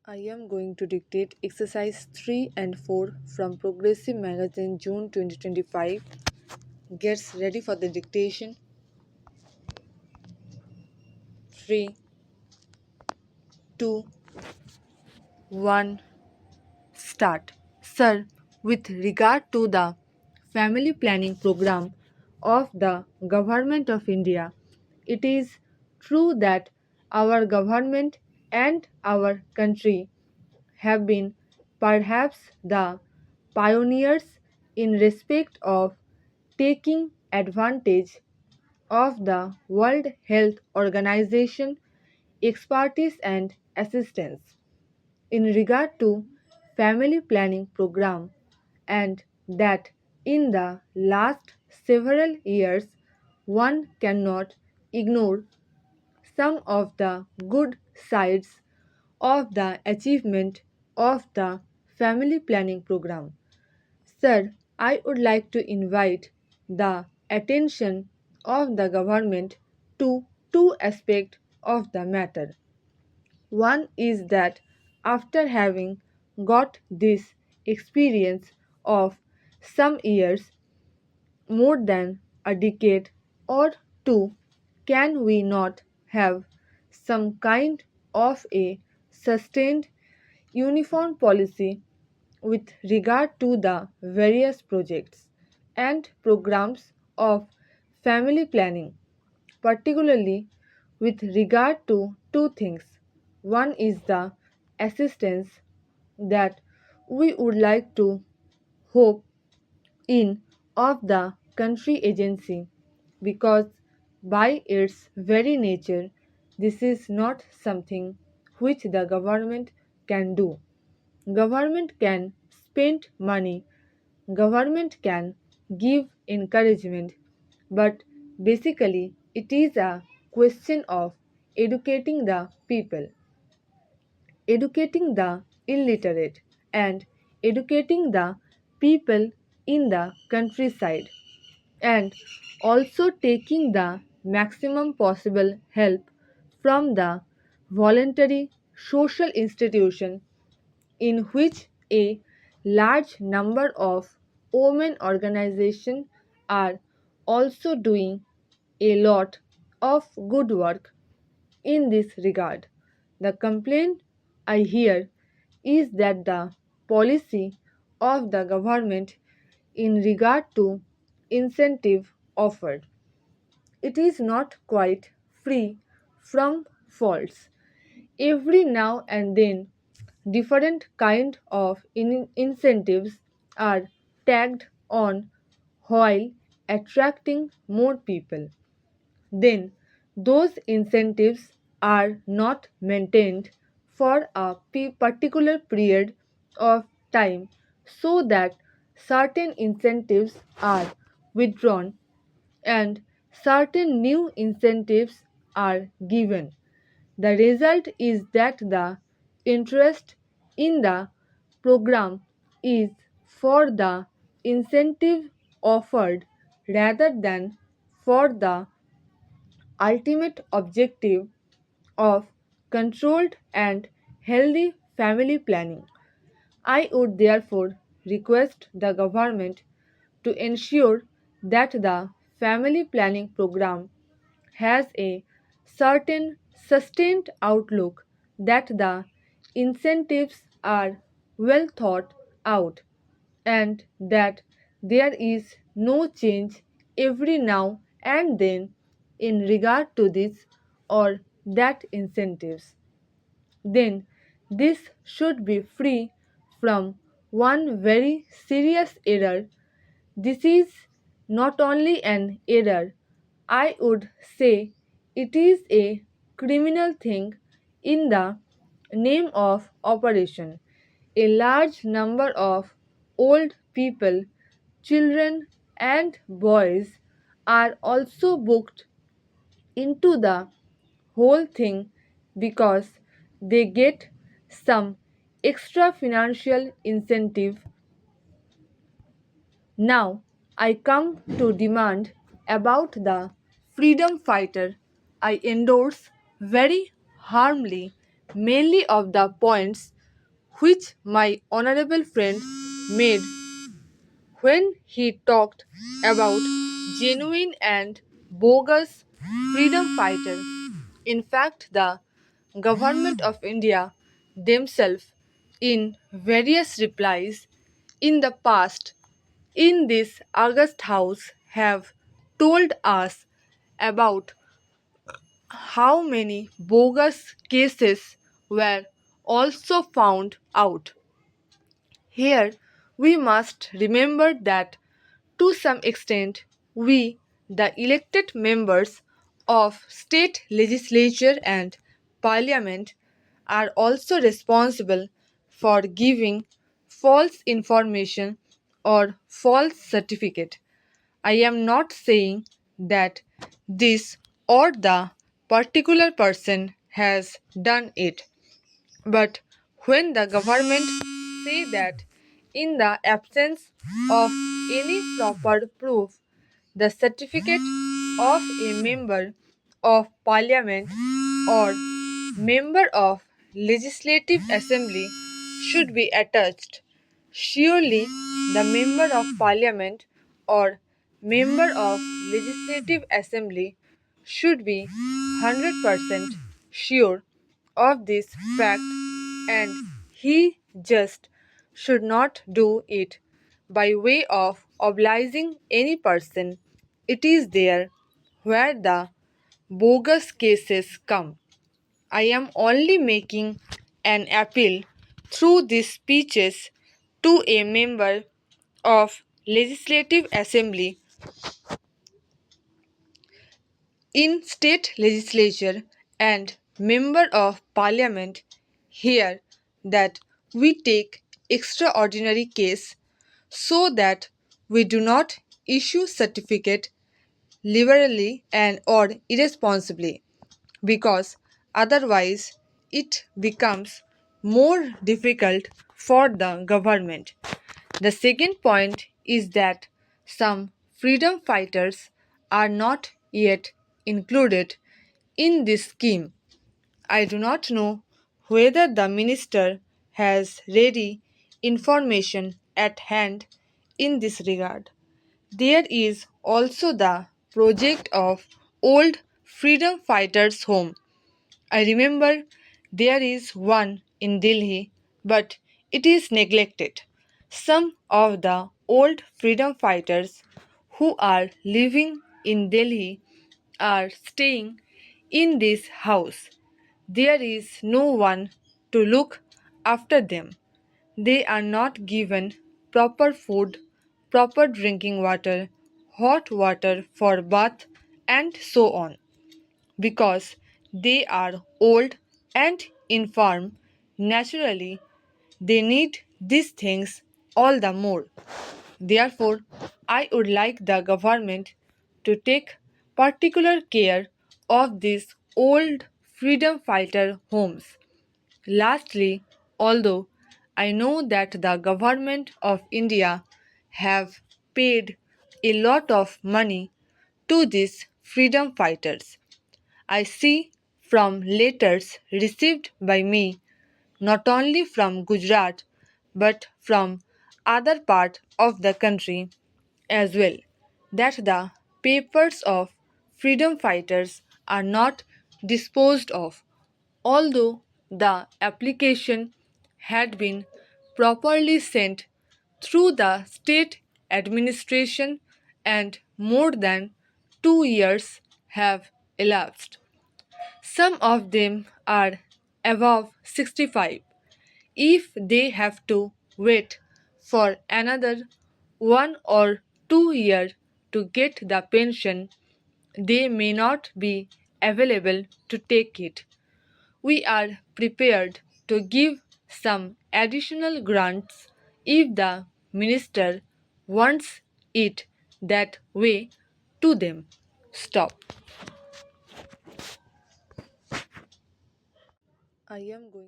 I am going to dictate exercise 3 and 4 from Progressive Magazine June 2025. Gets ready for the dictation. 3, 2, 1, start. Sir, with regard to the family planning program of the Government of India, it is true that our government and our country have been perhaps the pioneers in respect of taking advantage of the World Health Organization expertise and assistance in regard to family planning program, and that in the last several years one cannot ignore some of the good sides of the achievement of the family planning program. Sir, I would like to invite the attention of the government to two aspects of the matter. One is that after having got this experience of some years, more than a decade or two, can we not have some kind of a sustained uniform policy with regard to the various projects and programs of family planning, particularly with regard to two things. One is the assistance that we would like to hope in of the country agency, because by its very nature this is not something which the government can do. Government can spend money, government can give encouragement, but basically it is a question of educating the people, educating the illiterate, and educating the people in the countryside, and also taking the maximum possible help from the voluntary social institution in which a large number of women organizations are also doing a lot of good work in this regard. The complaint I hear is that the policy of the government in regard to incentive offered, it is not quite free from faults. Every now and then different kind of incentives are tagged on while attracting more people. Then those incentives are not maintained for a particular period of time, so that certain incentives are withdrawn and certain new incentives are given. The result is that the interest in the program is for the incentive offered rather than for the ultimate objective of controlled and healthy family planning. I would therefore request the government to ensure that the family planning program has a certain sustained outlook, that the incentives are well thought out, and that there is no change every now and then in regard to this or that incentives. Then this should be free from one very serious error. This is not only an error, I would say it is a criminal thing in the name of operation. A large number of old people, children, and boys are also booked into the whole thing because they get some extra financial incentive. Now I come to demand about the freedom fighter. I endorse very harmly many of the points which my honorable friend made when he talked about genuine and bogus freedom fighter. In fact, the government of India themselves, in various replies in the past in this August House, have told us about how many bogus cases were also found out. Here, we must remember that to some extent, we, the elected members of state legislature and parliament, are also responsible for giving false information or false certificate. I am not saying that this or the particular person has done it, but when the government say that in the absence of any proper proof, the certificate of a member of parliament or member of legislative assembly should be attached, surely the member of parliament or member of legislative assembly should be 100% sure of this fact, and he just should not do it by way of obliging any person. It is there where the bogus cases come. I am only making an appeal through these speeches to a member of legislative assembly in state legislature and member of parliament here that we take extraordinary case so that we do not issue certificate liberally and or irresponsibly, because otherwise it becomes more difficult for the government. The second point is that some freedom fighters are not yet included in this scheme. I do not know whether the minister has ready information at hand in this regard. There is also the project of Old Freedom Fighters Home. I remember there is one in Delhi, but it is neglected. Some of the old freedom fighters who are living in Delhi are staying in this house. There is no one to look after them. They are not given proper food, proper drinking water, hot water for bath, and so on. Because they are old and infirm, naturally they need these things all the more. Therefore, I would like the government to take particular care of these old freedom fighter homes. Lastly, although I know that the government of India have paid a lot of money to these freedom fighters, I see from letters received by me, not only from Gujarat but from other part of the country as well, that the papers of freedom fighters are not disposed of, although the application had been properly sent through the state administration and more than 2 years have elapsed. Some of them are above 65. If they have to wait for another 1 or 2 years to get the pension, they may not be available to take it. We are prepared to give some additional grants if the minister wants it that way to them. Stop. I am going.